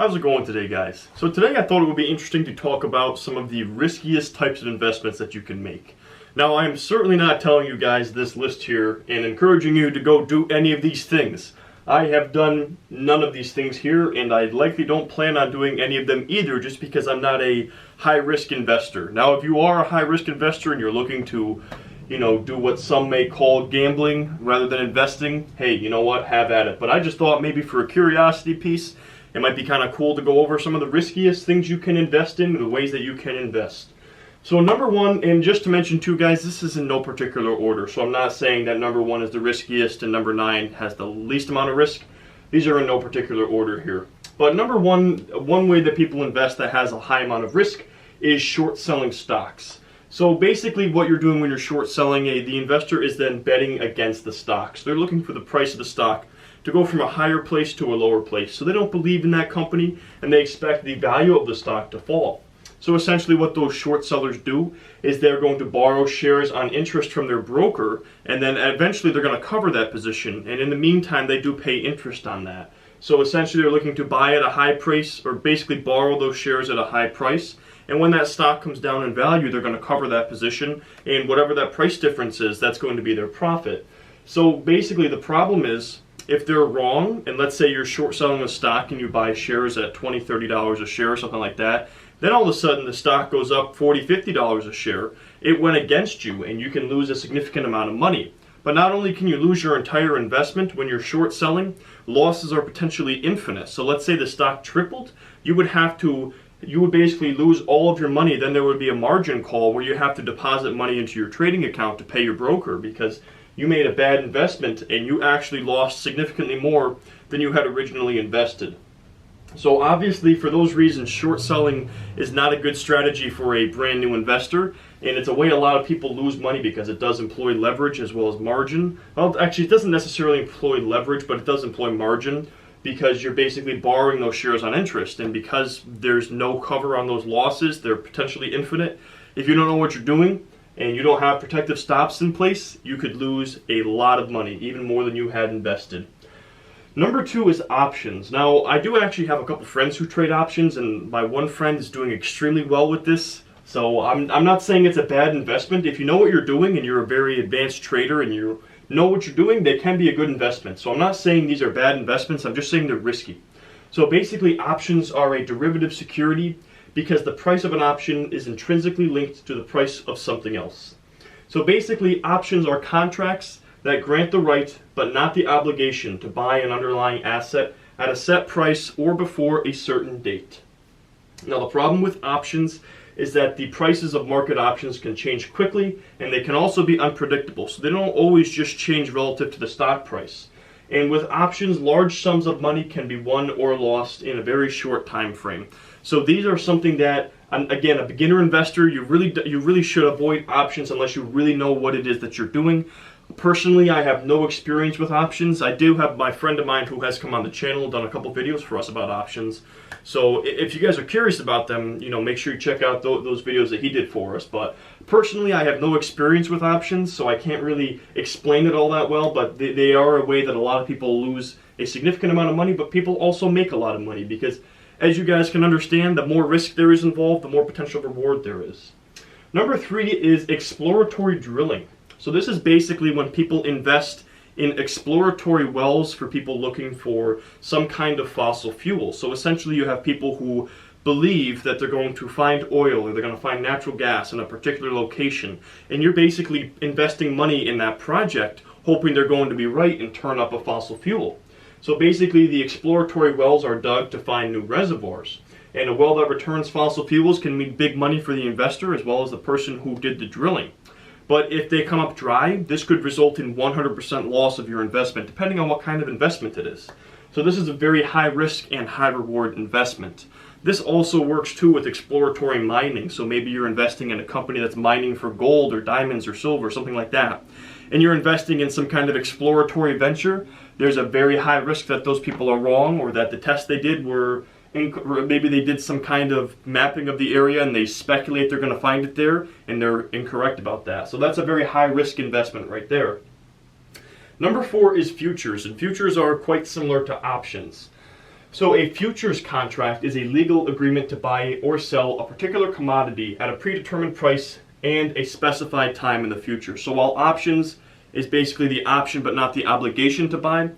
How's it going today, guys? So today I thought it would be interesting to talk about some of the riskiest types of investments that you can make. Now, I am certainly not telling you guys this list here and encouraging you to go do any of these things. I have done none of these things here, and I likely don't plan on doing any of them either, just because I'm not a high-risk investor. Now, if you are a high-risk investor and you're looking to, do what some may call gambling rather than investing, hey, you know what, have at it. But I just thought maybe for a curiosity piece, it might be kind of cool to go over some of the riskiest things you can invest in, the ways that you can invest. So number one, and just to mention too, guys, this is in no particular order. So I'm not saying that number one is the riskiest and number 9 has the least amount of risk. These are in no particular order here. But number one way that people invest that has a high amount of risk is short selling stocks. So basically what you're doing when you're short selling, the investor is then betting against the stock. So they're looking for the price of the stock to go from a higher place to a lower place. So they don't believe in that company and they expect the value of the stock to fall. So essentially what those short sellers do is they're going to borrow shares on interest from their broker, and then eventually they're going to cover that position, and in the meantime they do pay interest on that. So essentially they're looking to buy at a high price, or basically borrow those shares at a high price, and when that stock comes down in value they're going to cover that position, and whatever that price difference is, that's going to be their profit. So basically the problem is, if they're wrong, and let's say you're short selling a stock and you buy shares at $20, $30 a share or something like that, then all of a sudden the stock goes up $40, $50 a share, it went against you and you can lose a significant amount of money. But not only can you lose your entire investment when you're short selling, losses are potentially infinite. So let's say the stock tripled, you would basically lose all of your money. Then there would be a margin call where you have to deposit money into your trading account to pay your broker because you made a bad investment and you actually lost significantly more than you had originally invested. So obviously for those reasons, short selling is not a good strategy for a brand new investor, and it's a way a lot of people lose money because it does employ leverage as well as margin. Well, actually it doesn't necessarily employ leverage, but it does employ margin because you're basically borrowing those shares on interest, and because there's no cover on those losses, they're potentially infinite. If you don't know what you're doing and you don't have protective stops in place, you could lose a lot of money, even more than you had invested. Number 2 is options. Now, I do actually have a couple friends who trade options, and my one friend is doing extremely well with this. So I'm not saying it's a bad investment. If you know what you're doing and you're a very advanced trader and you know what you're doing, they can be a good investment. So I'm not saying these are bad investments, I'm just saying they're risky. So basically options are a derivative security because the price of an option is intrinsically linked to the price of something else. So basically options are contracts that grant the right but not the obligation to buy an underlying asset at a set price or before a certain date. Now the problem with options is that the prices of market options can change quickly and they can also be unpredictable, so they don't always just change relative to the stock price. And with options, large sums of money can be won or lost in a very short time frame. So these are something that, again, a beginner investor, you really should avoid options unless you really know what it is that you're doing. Personally, I have no experience with options. I do have my friend of mine who has come on the channel and done a couple videos for us about options. So if you guys are curious about them, make sure you check out those videos that he did for us. But personally, I have no experience with options, so I can't really explain it all that well. But they are a way that a lot of people lose a significant amount of money, but people also make a lot of money because, as you guys can understand, the more risk there is involved, the more potential reward there is. Number 3 is exploratory drilling. So this is basically when people invest in exploratory wells for people looking for some kind of fossil fuel. So essentially you have people who believe that they're going to find oil or they're going to find natural gas in a particular location, and you're basically investing money in that project hoping they're going to be right and turn up a fossil fuel. So basically the exploratory wells are dug to find new reservoirs, and a well that returns fossil fuels can mean big money for the investor as well as the person who did the drilling. But if they come up dry, this could result in 100% loss of your investment, depending on what kind of investment it is. So this is a very high risk and high reward investment. This also works too with exploratory mining. So maybe you're investing in a company that's mining for gold or diamonds or silver, something like that. And you're investing in some kind of exploratory venture. There's a very high risk that those people are wrong, or that the tests they did were maybe they did some kind of mapping of the area and they speculate they're going to find it there and they're incorrect about that. So that's a very high risk investment right there. Number 4 is futures, and futures are quite similar to options. So a futures contract is a legal agreement to buy or sell a particular commodity at a predetermined price and a specified time in the future. So while options is basically the option but not the obligation to buy,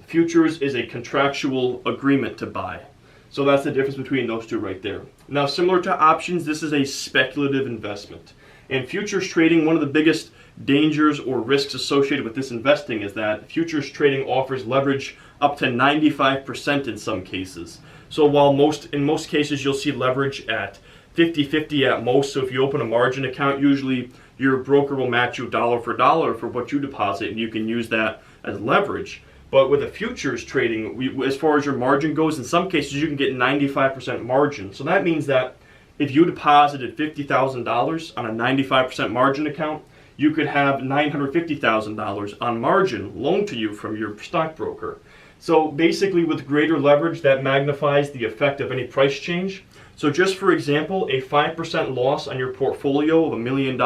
futures is a contractual agreement to buy. So that's the difference between those two right there. Now, similar to options, this is a speculative investment. And futures trading, one of the biggest dangers or risks associated with this investing is that futures trading offers leverage up to 95% in some cases. So while in most cases you'll see leverage at 50-50 at most, so if you open a margin account, usually your broker will match you dollar for dollar for what you deposit, and you can use that as leverage. But with a futures trading, as far as your margin goes, in some cases you can get 95% margin. So that means that if you deposited $50,000 on a 95% margin account, you could have $950,000 on margin loaned to you from your stockbroker. So basically, with greater leverage, that magnifies the effect of any price change. So just for example, a 5% loss on your portfolio of $1 million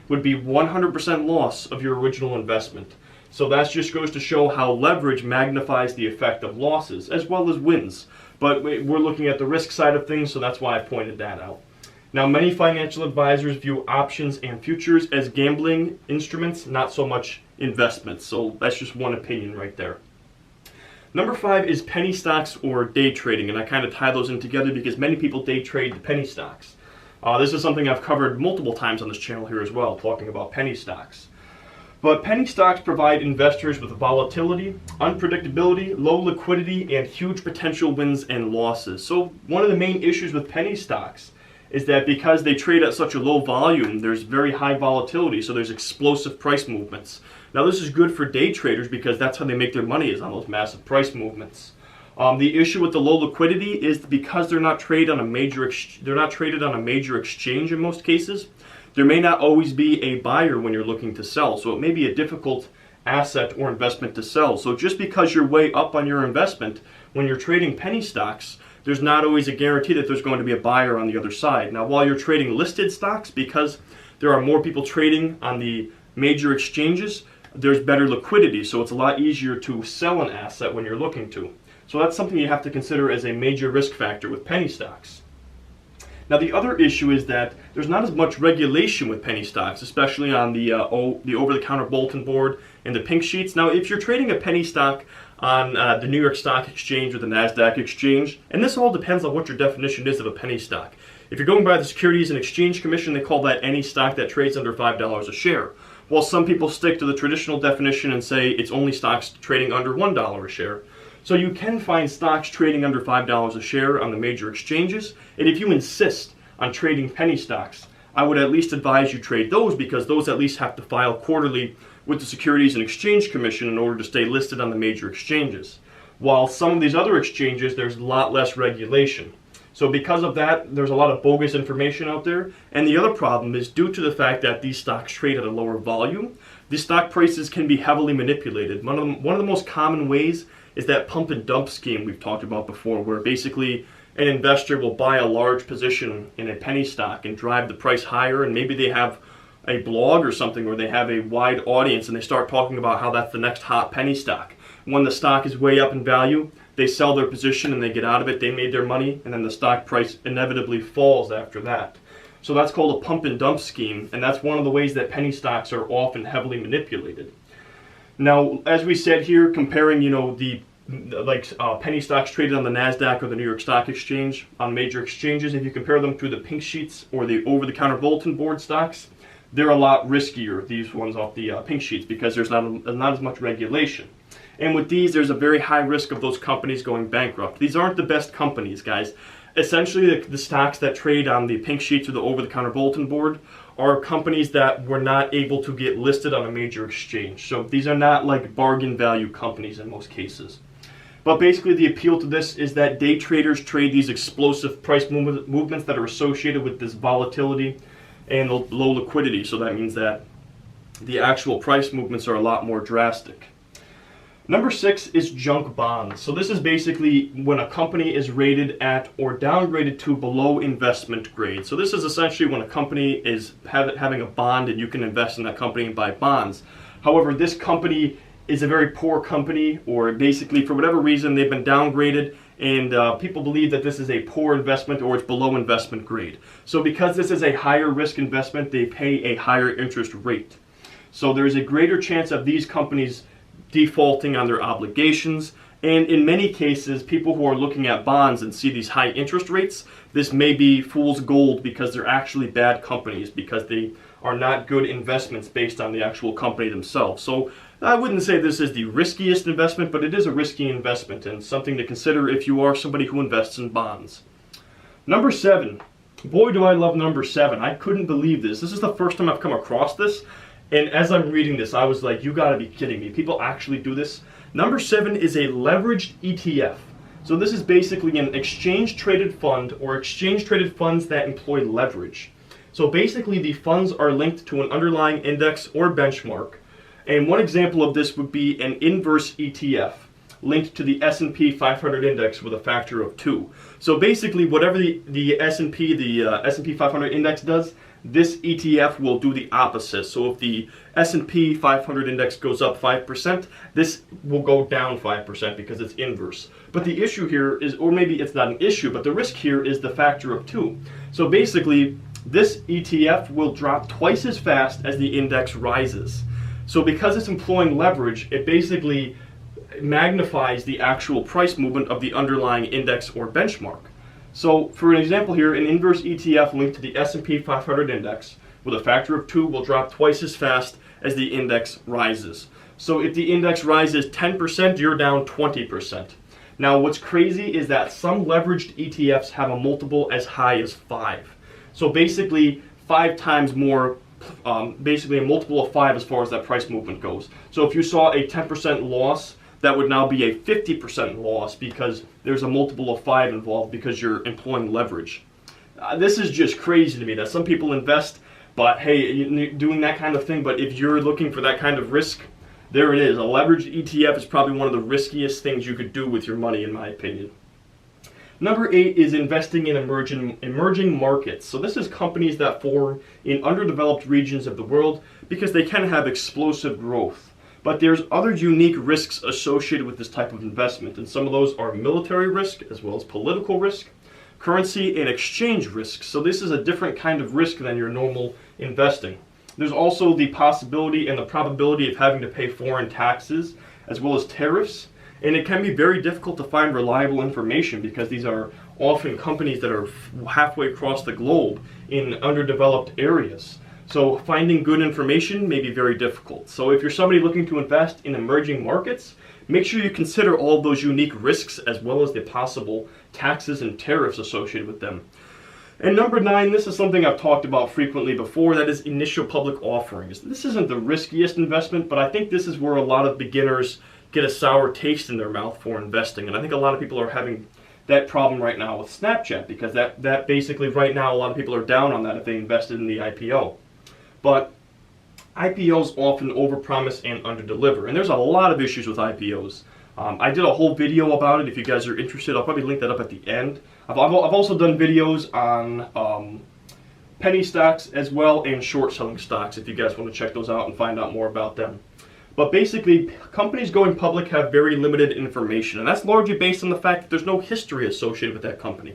would be 100% loss of your original investment. So that just goes to show how leverage magnifies the effect of losses as well as wins. But we're looking at the risk side of things, so that's why I pointed that out. Now, many financial advisors view options and futures as gambling instruments, not so much investments. So that's just one opinion right there. Number 5 is penny stocks or day trading, and I kind of tie those in together because many people day trade the penny stocks. This is something I've covered multiple times on this channel here as well, talking about penny stocks. But penny stocks provide investors with volatility, unpredictability, low liquidity, and huge potential wins and losses. So one of the main issues with penny stocks is that because they trade at such a low volume, there's very high volatility, so there's explosive price movements. Now this is good for day traders because that's how they make their money, is on those massive price movements. The issue with the low liquidity is because they're not traded on a major exchange in most cases. There may not always be a buyer when you're looking to sell, so it may be a difficult asset or investment to sell. So just because you're way up on your investment, when you're trading penny stocks, there's not always a guarantee that there's going to be a buyer on the other side. Now, while you're trading listed stocks, because there are more people trading on the major exchanges, there's better liquidity, so it's a lot easier to sell an asset when you're looking to. So that's something you have to consider as a major risk factor with penny stocks. Now, the other issue is that there's not as much regulation with penny stocks, especially on the over-the-counter bulletin board and the pink sheets. Now, if you're trading a penny stock on the New York Stock Exchange or the NASDAQ Exchange, and this all depends on what your definition is of a penny stock. If you're going by the Securities and Exchange Commission, they call that any stock that trades under $5 a share. While some people stick to the traditional definition and say it's only stocks trading under $1 a share. So you can find stocks trading under $5 a share on the major exchanges, and if you insist on trading penny stocks, I would at least advise you trade those because those at least have to file quarterly with the Securities and Exchange Commission in order to stay listed on the major exchanges. While some of these other exchanges, there's a lot less regulation. So because of that, there's a lot of bogus information out there, and the other problem is due to the fact that these stocks trade at a lower volume, these stock prices can be heavily manipulated. One of the most common ways is that pump and dump scheme we've talked about before, where basically an investor will buy a large position in a penny stock and drive the price higher, and maybe they have a blog or something where they have a wide audience and they start talking about how that's the next hot penny stock. When the stock is way up in value, they sell their position and they get out of it, they made their money, and then the stock price inevitably falls after that. So that's called a pump and dump scheme, and that's one of the ways that penny stocks are often heavily manipulated. Now, as we said here, comparing, penny stocks traded on the NASDAQ or the New York Stock Exchange on major exchanges, if you compare them to the pink sheets or the over-the-counter bulletin board stocks, they're a lot riskier, these ones off the pink sheets, because there's not as much regulation. And with these, there's a very high risk of those companies going bankrupt. These aren't the best companies, guys. Essentially, the stocks that trade on the pink sheets or the over-the-counter bulletin board are companies that were not able to get listed on a major exchange. So these are not like bargain value companies in most cases. But basically the appeal to this is that day traders trade these explosive price movements that are associated with this volatility and low liquidity. So that means that the actual price movements are a lot more drastic. Number 6 is junk bonds. So this is basically when a company is rated at or downgraded to below investment grade. So this is essentially when a company is having a bond and you can invest in that company and buy bonds. However, this company is a very poor company, or basically for whatever reason they've been downgraded and people believe that this is a poor investment or it's below investment grade. So because this is a higher risk investment, they pay a higher interest rate. So there's a greater chance of these companies defaulting on their obligations. And in many cases, people who are looking at bonds and see these high interest rates, this may be fool's gold because they're actually bad companies, because they are not good investments based on the actual company themselves. So I wouldn't say this is the riskiest investment, but it is a risky investment and something to consider if you are somebody who invests in bonds. Number 7. Boy, do I love number 7. I couldn't believe this. This is the first time I've come across this. And as I'm reading this, I was like, you gotta be kidding me. People actually do this? Number 7 is a leveraged ETF. So this is basically an exchange-traded fund or exchange-traded funds that employ leverage. So basically the funds are linked to an underlying index or benchmark. And one example of this would be an inverse ETF linked to the S&P 500 index with a factor of 2. So basically whatever the S&P 500 index does, this ETF will do the opposite. So if the S&P 500 index goes up 5%, this will go down 5% because it's inverse. But the issue here is, or maybe it's not an issue, but the risk here is the factor of 2. So basically, this ETF will drop twice as fast as the index rises. So because it's employing leverage, it basically magnifies the actual price movement of the underlying index or benchmark. So for an example here, an inverse ETF linked to the S&P 500 index with a factor of 2 will drop twice as fast as the index rises. So if the index rises 10%, you're down 20%. Now what's crazy is that some leveraged ETFs have a multiple as high as 5. So basically 5 times more, basically a multiple of 5 as far as that price movement goes. So if you saw a 10% loss, that would now be a 50% loss because there's a multiple of 5 involved because you're employing leverage. This is just crazy to me that some people invest, but hey, you're doing that kind of thing, but if you're looking for that kind of risk, there it is. A leveraged ETF is probably one of the riskiest things you could do with your money, in my opinion. Number 8 is investing in emerging markets. So this is companies that form in underdeveloped regions of the world because they can have explosive growth. But there's other unique risks associated with this type of investment, and some of those are military risk as well as political risk, currency and exchange risk. So this is a different kind of risk than your normal investing. There's also the possibility and the probability of having to pay foreign taxes as well as tariffs, and it can be very difficult to find reliable information because these are often companies that are halfway across the globe in underdeveloped areas. So finding good information may be very difficult. So if you're somebody looking to invest in emerging markets, make sure you consider all those unique risks as well as the possible taxes and tariffs associated with them. And number 9, this is something I've talked about frequently before, that is initial public offerings. This isn't the riskiest investment, but I think this is where a lot of beginners get a sour taste in their mouth for investing. And I think a lot of people are having that problem right now with Snapchat because that basically right now a lot of people are down on that if they invested in the IPO. But IPOs often overpromise and underdeliver, and there's a lot of issues with IPOs. I did a whole video about it. If you guys are interested, I'll probably link that up at the end. I've also done videos on penny stocks as well and short selling stocks if you guys want to check those out and find out more about them. But basically, companies going public have very limited information, and that's largely based on the fact that there's no history associated with that company.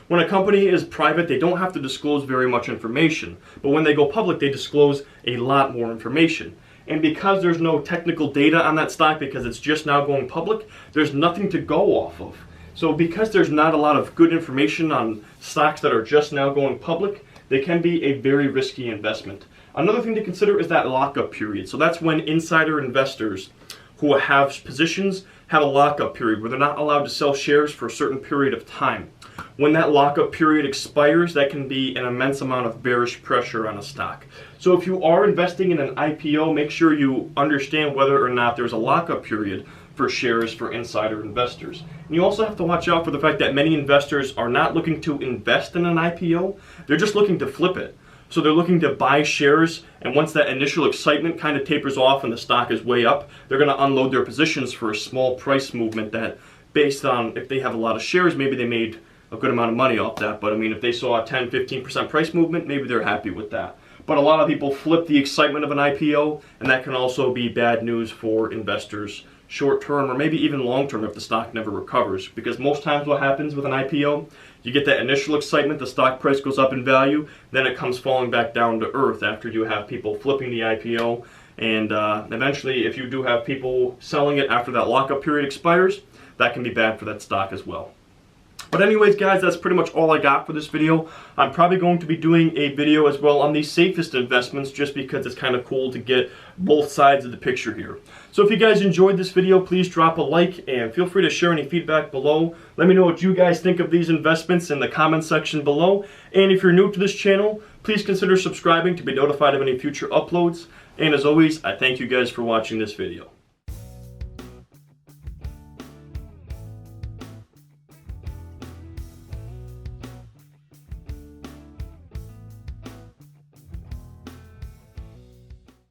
When a company is private, they don't have to disclose very much information. But when they go public, they disclose a lot more information. And because there's no technical data on that stock, because it's just now going public, there's nothing to go off of. So because there's not a lot of good information on stocks that are just now going public, they can be a very risky investment. Another thing to consider is that lockup period. So that's when insider investors who have positions have a lockup period where they're not allowed to sell shares for a certain period of time. When that lockup period expires, that can be an immense amount of bearish pressure on a stock. So if you are investing in an IPO, make sure you understand whether or not there's a lockup period for shares for insider investors. And you also have to watch out for the fact that many investors are not looking to invest in an IPO, they're just looking to flip it. So they're looking to buy shares, and once that initial excitement kind of tapers off and the stock is way up, they're going to unload their positions for a small price movement that, based on if they have a lot of shares, maybe they made a good amount of money off that. But I mean, if they saw a 10-15% price movement, maybe they're happy with that. but a lot of people flip the excitement of an IPO, and that can also be bad news for investors short term or maybe even long term if the stock never recovers. Because most times what happens with an IPO, you get that initial excitement, the stock price goes up in value, then it comes falling back down to earth after you have people flipping the IPO. And eventually, if you do have people selling it after that lockup period expires, that can be bad for that stock as well. But anyways, guys, that's pretty much all I got for this video. I'm probably going to be doing a video as well on the safest investments just because it's kind of cool to get both sides of the picture here. So if you guys enjoyed this video, please drop a like and feel free to share any feedback below. Let me know what you guys think of these investments in the comment section below. And if you're new to this channel, please consider subscribing to be notified of any future uploads. And as always, I thank you guys for watching this video.